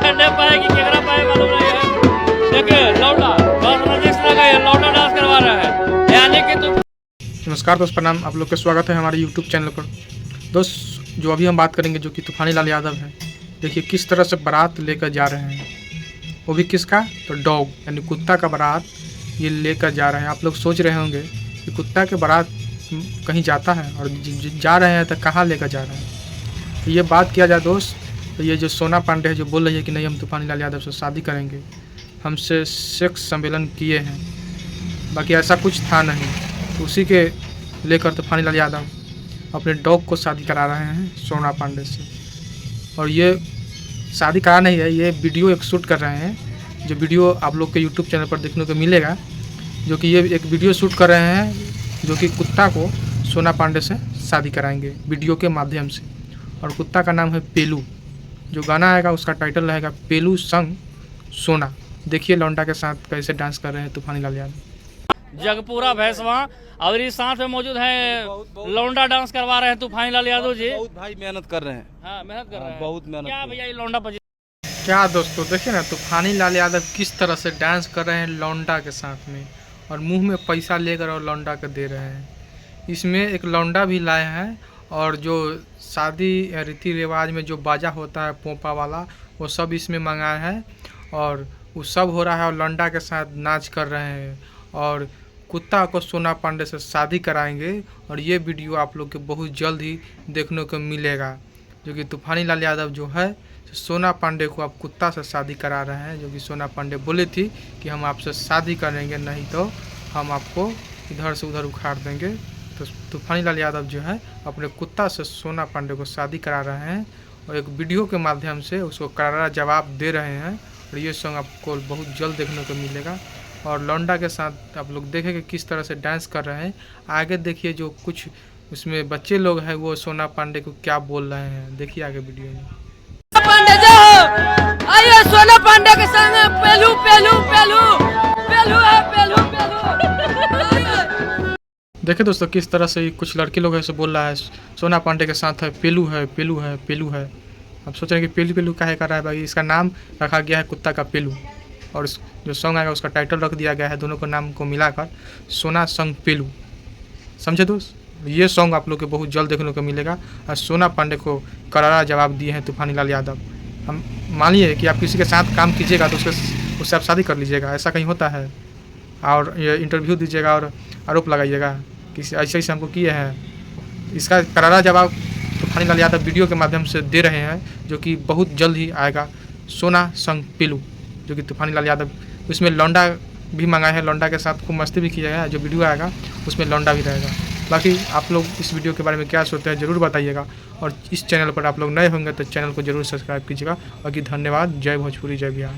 खंडे पाए कि केकरा पाए मालूम नहीं है। देखिए लौंडा बस रजिस्टर लगा है, लौंडा डांस करवा रहा है यानी कि तुम। नमस्कार दोस्त, प्रणाम। आप लोग का स्वागत है हमारे YouTube चैनल पर। दोस्त, जो अभी हम बात करेंगे जो कि तूफानी लाल यादव है। देखिए किस तरह से बारात लेकर जा रहे हैं, वो भी किसका, तो डॉग यानी कुत्ता का बारात ये लेकर जा रहे हैं। आप लोग सोच रहे होंगे कि कुत्ता के बारात कहीं जाता है और जा रहे हैं तो कहाँ लेकर जा रहे हैं। तो ये बात किया जाए दोस्त, तो ये जो सोना पांडे है जो बोल रही है कि नहीं हम तूफानी लाल यादव से शादी करेंगे, हमसे सेक्स सम्मेलन किए हैं, बाकी ऐसा कुछ था नहीं। तो उसी के लेकर तूफानी लाल यादव अपने डॉग को शादी करा रहे हैं सोना पांडे से। और ये शादी करा नहीं है, ये वीडियो एक शूट कर रहे हैं, जो वीडियो आप लोग के YouTube चैनल पर देखने को मिलेगा। जो कि ये एक वीडियो शूट कर रहे हैं जो कि कुत्ता को सोना पांडे से शादी कराएंगे वीडियो के माध्यम से। और कुत्ता का नाम है पेलू। जो गाना आएगा उसका टाइटल रहेगा पेलू संग सोना। देखिए लौंडा के साथ कैसे डांस कर रहे हैं तूफानी लाल यादव। जगपूरा भैंसवा और इस साथ में मौजूद है लौंडा डांस करवा रहे हैं तूफानी लाल यादव जी। बहुत भाई मेहनत कर रहे हैं। हाँ मेहनत कर रहे हैं, बहुत मेहनत क्या कर भैया ये लौंडा क्या दोस्तों देखिए ना, तूफानी लाल यादव किस तरह से डांस कर रहे हैं लौंडा के साथ में, और मुंह में पैसा लेकर और लौंडा को दे रहे हैं। इसमें एक लौंडा भी लाए हैं, और जो शादी रीति रिवाज में जो बाजा होता है पोपा वाला, वो सब इसमें मंगाए हैं। और वो सब हो रहा है और लौंडा के साथ नाच कर रहे हैं। और कुत्ता को सोना पांडे से शादी कराएंगे, और ये वीडियो आप लोग के बहुत जल्द ही देखने को मिलेगा। जो कि तूफानी लाल यादव जो है सोना पांडे को आप कुत्ता से शादी करा रहे हैं। जो कि सोना पांडे बोली थी कि हम आपसे शादी करेंगे, नहीं तो हम आपको इधर से उधर उखाड़ देंगे। तो तूफानी लाल यादव जो है अपने कुत्ता से सोना पांडे को शादी करा रहे हैं, और एक वीडियो के माध्यम से उसको करारा जवाब दे रहे हैं। और ये सॉन्ग आपको बहुत जल्द देखने को मिलेगा। और लौंडा के साथ आप लोग देखेंगे किस तरह से डांस कर रहे हैं। आगे देखिए जो कुछ उसमें बच्चे लोग हैं वो सोना पांडे को क्या बोल रहे हैं, देखिए आगे वीडियो में। पांडे जो आइए सोना पांडे के संग पेलू पेलू पेलू पेलू है पेलू पेलू। देखिए दोस्तों किस तरह से कुछ लड़के लोग ऐसे बोल रहा है सोना पांडे के साथ है पेलू है पेलू है पेलू है। आप सोच रहे हैं कि पेलू पेलू काहे कर रहा है भाई, इसका नाम रखा गया है कुत्ता का पेलू। और जो सॉन्ग आएगा उसका टाइटल रख दिया गया है दोनों को नाम को मिलाकर सोना संग पेलू। समझे दोस्त, ये सॉन्ग आप लोग को बहुत जल्द देखने को मिलेगा। और सोना पांडे को करारा जवाब दिए हैं तूफानी लाल यादव। हम मानिए कि आप किसी के साथ काम कीजिएगा तो उससे आप शादी कर लीजिएगा, ऐसा कहीं होता है। और ये इंटरव्यू दीजिएगा और आरोप लगाइएगा कि ऐसे ऐसे हमको किए हैं। इसका करारा जवाब तूफानी लाल यादव वीडियो के माध्यम से दे रहे हैं, जो कि बहुत जल्द ही आएगा सोना संग पेलू। जो कि तूफानी लाल यादव उसमें लौंडा भी मंगाए हैं, लौंडा के साथ खूब मस्ती भी किया है। जो वीडियो आएगा उसमें लौंडा भी रहेगा। बाकी आप लोग इस वीडियो के बारे में क्या सोचते हैं ज़रूर बताइएगा। और इस चैनल पर आप लोग नए होंगे तो चैनल को ज़रूर सब्सक्राइब कीजिएगा। बाकी धन्यवाद। जय भोजपुरी, जय बिहार।